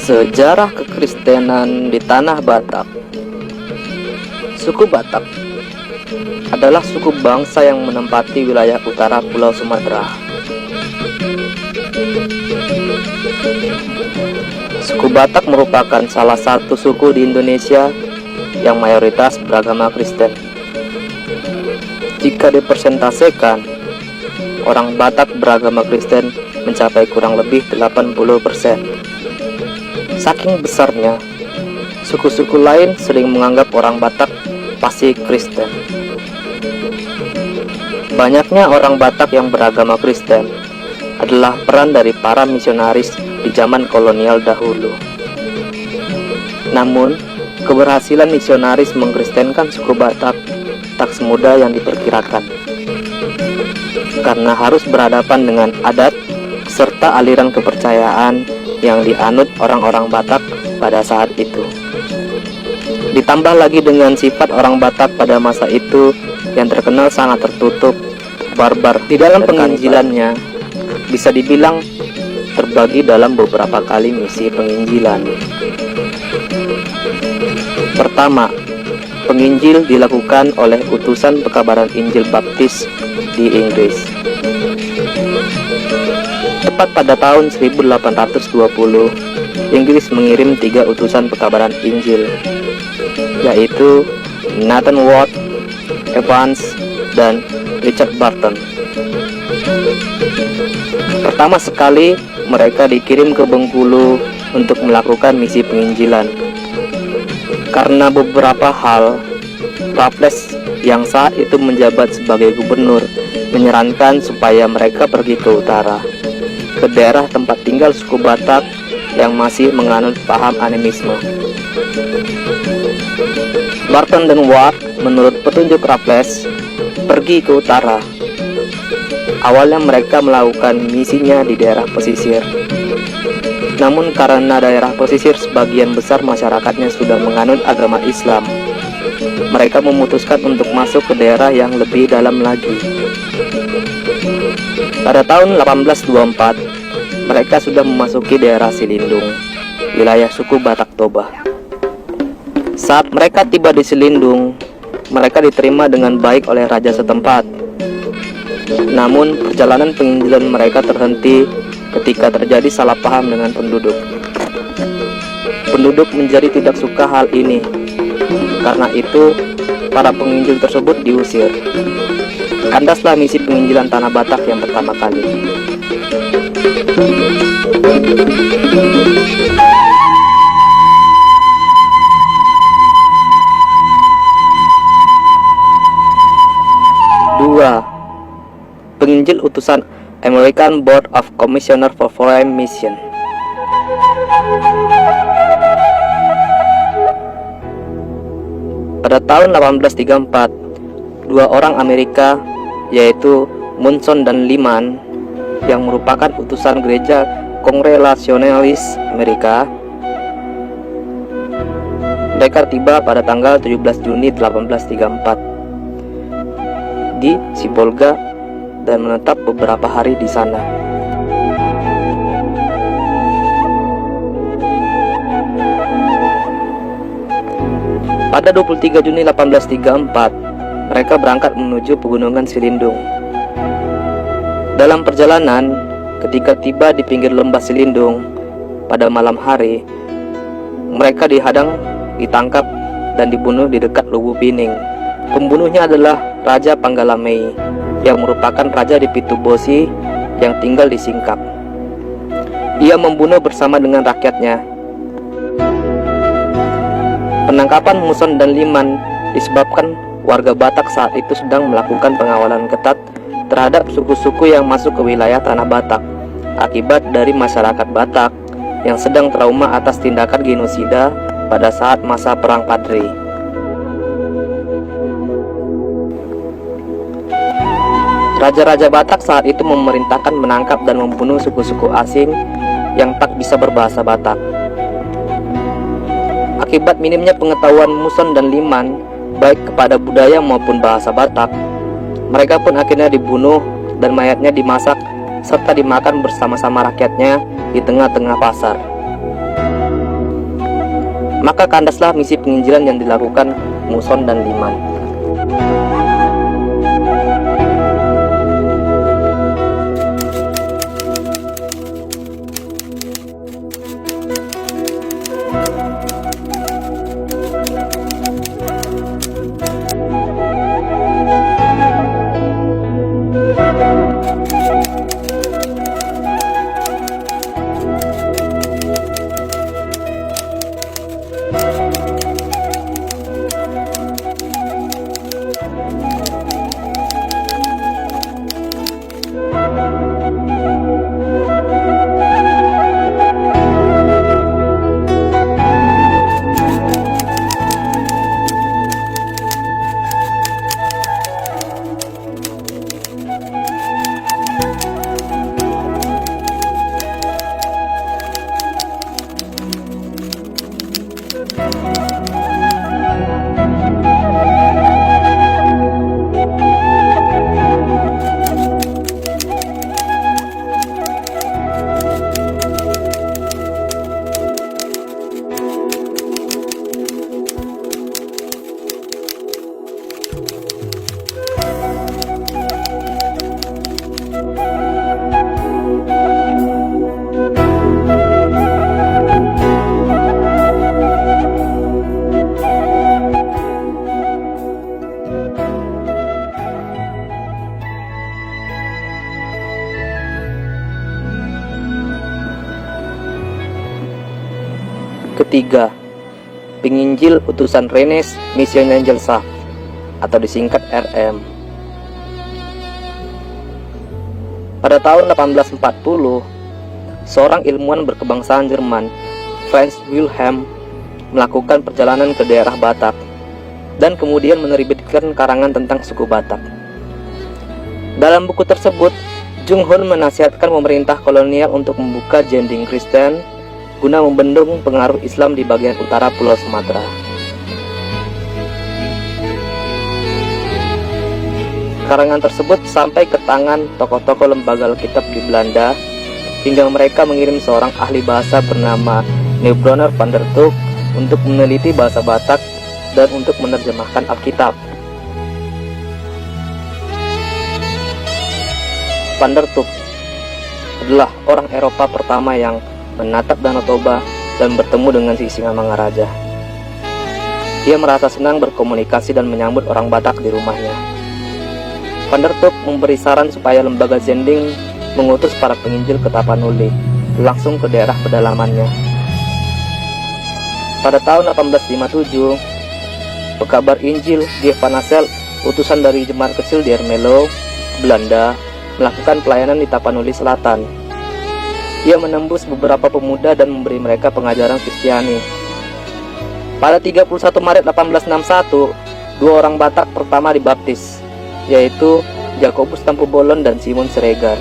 Sejarah kekristenan di tanah Batak. Suku Batak adalah suku bangsa yang menempati wilayah utara Pulau Sumatera. Suku Batak merupakan salah satu suku di Indonesia yang mayoritas beragama Kristen. Jika dipersentasekan, orang Batak beragama Kristen mencapai kurang lebih 80%. Saking besarnya, suku-suku lain sering menganggap orang Batak pasti Kristen. Banyaknya orang Batak yang beragama Kristen adalah peran dari para misionaris di zaman kolonial dahulu. Namun, keberhasilan misionaris mengkristenkan suku Batak tak semudah yang diperkirakan, karena harus berhadapan dengan adat serta aliran kepercayaan yang dianut orang-orang Batak pada saat itu. Ditambah lagi dengan sifat orang Batak pada masa itu yang terkenal sangat tertutup, barbar. Di dalam penginjilannya bisa dibilang terbagi dalam beberapa kali misi penginjilan. Pertama, penginjil dilakukan oleh utusan pekabaran Injil Baptis di Inggris. Tepat pada tahun 1820, Inggris mengirim 3 utusan pekabaran Injil, yaitu Nathan Ward, Evans, dan Richard Barton. Pertama sekali, mereka dikirim ke Bengkulu untuk melakukan misi penginjilan. Karena beberapa hal, Raffles yang saat itu menjabat sebagai gubernur menyarankan supaya mereka pergi ke utara, ke daerah tempat tinggal suku Batak yang masih menganut paham animisme. Barton dan Ward menurut petunjuk Raffles pergi ke utara. Awalnya mereka melakukan misinya di daerah pesisir. Namun karena daerah pesisir sebagian besar masyarakatnya sudah menganut agama Islam, mereka memutuskan untuk masuk ke daerah yang lebih dalam lagi. Pada tahun 1824, mereka sudah memasuki daerah Silindung, wilayah suku Batak Toba. Saat mereka tiba di Silindung, mereka diterima dengan baik oleh raja setempat. Namun, perjalanan penginjilan mereka terhenti ketika terjadi salah paham dengan penduduk. Penduduk menjadi tidak suka hal ini. Karena itu, para penginjil tersebut diusir. Kandaslah misi penginjilan tanah Batak yang pertama kali. Dua, penginjil utusan American Board of Commissioner for Foreign Mission. Pada tahun 1834, 2 orang Amerika, yaitu Munson dan Lyman, yang merupakan utusan gereja Kongregasionalis Amerika, mereka tiba pada tanggal 17 Juni 1834 di Sibolga dan menetap beberapa hari di sana. Pada 23 Juni 1834, mereka berangkat menuju pegunungan Silindung. Dalam perjalanan, ketika tiba di pinggir lembah Silindung pada malam hari, mereka dihadang, ditangkap, dan dibunuh di dekat Lubuk Pining. Pembunuhnya adalah Raja Panggalamei, yang merupakan raja di Pitubosi yang tinggal di Singkap. Ia membunuh bersama dengan rakyatnya. Penangkapan Muson dan Liman disebabkan warga Batak saat itu sedang melakukan pengawalan ketat terhadap suku-suku yang masuk ke wilayah tanah Batak, akibat dari masyarakat Batak yang sedang trauma atas tindakan genosida pada saat masa Perang Padri. Raja-raja Batak saat itu memerintahkan menangkap dan membunuh suku-suku asing yang tak bisa berbahasa Batak. Akibat minimnya pengetahuan Muson dan Liman baik kepada budaya maupun bahasa Batak, mereka pun akhirnya dibunuh dan mayatnya dimasak serta dimakan bersama-sama rakyatnya di tengah-tengah pasar. Maka kandaslah misi penginjilan yang dilakukan Muson dan Liman. Ketiga, penginjil utusan Rennes Mission Angel Saf atau disingkat RM. Pada tahun 1840, seorang ilmuwan berkebangsaan Jerman, Franz Wilhelm, melakukan perjalanan ke daerah Batak dan kemudian menerbitkan karangan tentang suku Batak. Dalam buku tersebut, Jung Hun menasihatkan pemerintah kolonial untuk membuka jending Kristen guna membendung pengaruh Islam di bagian utara Pulau Sumatera. Karangan tersebut sampai ke tangan tokoh-tokoh lembaga Alkitab di Belanda hingga mereka mengirim seorang ahli bahasa bernama Neubronner van der Tuuk untuk meneliti bahasa Batak dan untuk menerjemahkan Alkitab. Van der Tuuk adalah orang Eropa pertama yang menatap Danau Toba dan bertemu dengan si Singamangaraja. Dia merasa senang berkomunikasi dan menyambut orang Batak di rumahnya. Van der Tuuk memberi saran supaya lembaga Zending mengutus para penginjil ke Tapanuli, langsung ke daerah pedalamannya. Pada tahun 1857, pekabar Injil G. van Asselt, utusan dari jemaat kecil di Ermelo, Belanda, melakukan pelayanan di Tapanuli Selatan. Ia menembus beberapa pemuda dan memberi mereka pengajaran Kristiani. Pada 31 Maret 1861, dua orang Batak pertama dibaptis, yaitu Jakobus Tampu Bolon dan Simon Siregar.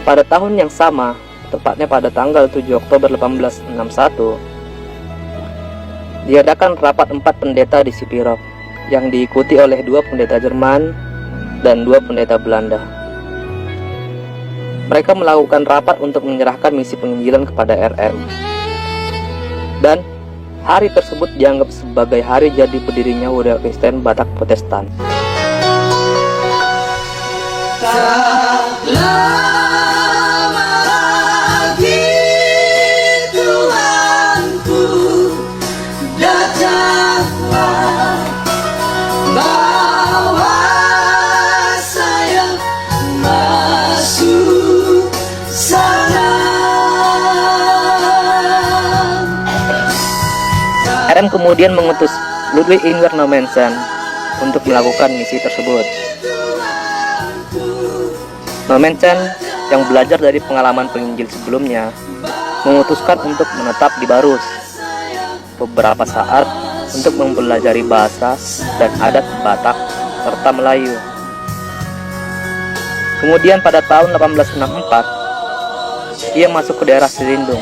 Pada tahun yang sama, tepatnya pada tanggal 7 Oktober 1861, diadakan rapat 4 pendeta di Sipirok yang diikuti oleh 2 pendeta Jerman dan 2 pendeta Belanda. Mereka melakukan rapat untuk menyerahkan misi penginjilan kepada RM. Dan hari tersebut dianggap sebagai hari jadi berdirinya Budaya Kristen Batak Protestan. RM kemudian mengutus Ludwig Ingwer Nommensen untuk melakukan misi tersebut. Nommensen yang belajar dari pengalaman penginjil sebelumnya memutuskan untuk menetap di Barus beberapa saat untuk mempelajari bahasa dan adat Batak serta Melayu. Kemudian pada tahun 1864 ia masuk ke daerah Serindung.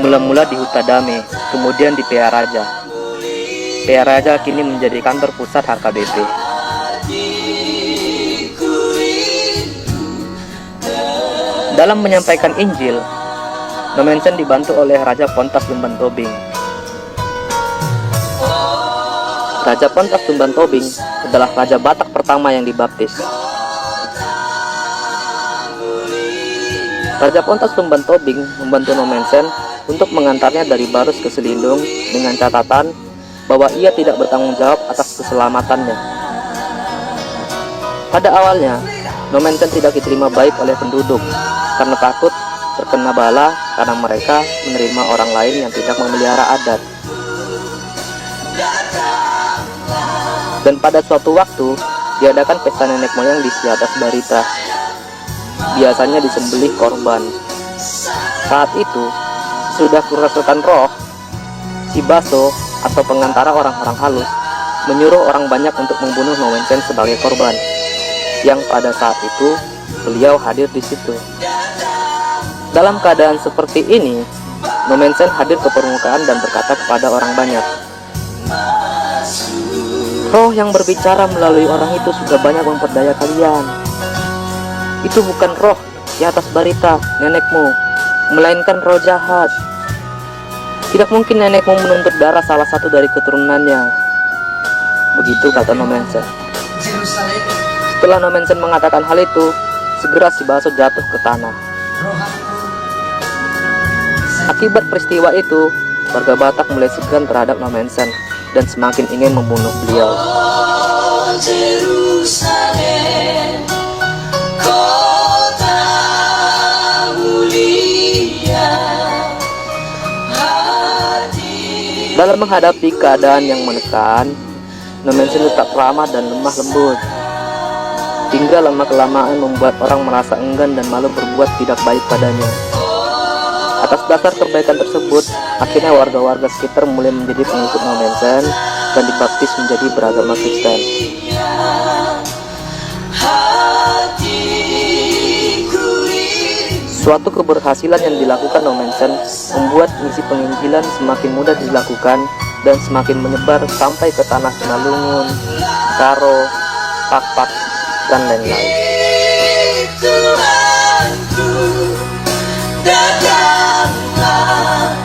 Mula-mula di Hutadame, kemudian di PA Raja. PA Raja kini menjadi kantor pusat HKBP. Dalam menyampaikan Injil, Nommensen dibantu oleh Raja Pontas Tumban Tobing. Raja Pontas Tumban Tobing adalah Raja Batak pertama yang dibaptis. Raja Pontas Tumban Tobing membantu Nommensen untuk mengantarnya dari Barus ke Selindung dengan catatan bahwa ia tidak bertanggung jawab atas keselamatannya. Pada awalnya, Nommensen tidak diterima baik oleh penduduk karena takut terkena bala karena mereka menerima orang lain yang tidak memelihara adat. Dan pada suatu waktu, diadakan pesta nenek moyang di Atas Barita. Biasanya disembelih korban. Saat itu, sudah kerasukan roh, si Baso atau pengantara orang-orang halus menyuruh orang banyak untuk membunuh Nommensen sebagai korban. Yang pada saat itu, beliau hadir di situ. Dalam keadaan seperti ini, Nommensen hadir ke permukaan dan berkata kepada orang banyak, "Roh yang berbicara melalui orang itu sudah banyak memperdaya kalian. Itu bukan roh di Atas Barita, nenekmu, melainkan roh jahat. Tidak mungkin nenekmu menuntut darah salah satu dari keturunannya." Begitu kata Nommensen. Setelah Nommensen mengatakan hal itu, segera si Baso jatuh ke tanah. Akibat peristiwa itu, warga Batak mulai segan terhadap Nommensen dan semakin ingin membunuh beliau. Dalam menghadapi keadaan yang menekan, Nommensen tetap ramah dan lemah lembut, hingga lama-kelamaan membuat orang merasa enggan dan malu berbuat tidak baik padanya. Atas dasar kebaikan tersebut, akhirnya warga-warga sekitar mulai menjadi pengikut Nommensen dan dibaptis menjadi beragama Kristen. Suatu keberhasilan yang dilakukan Nommensen membuat misi penginjilan semakin mudah dilakukan dan semakin menyebar sampai ke tanah Sinalungun, Karo, Pakpak, dan lain-lain. Datanglah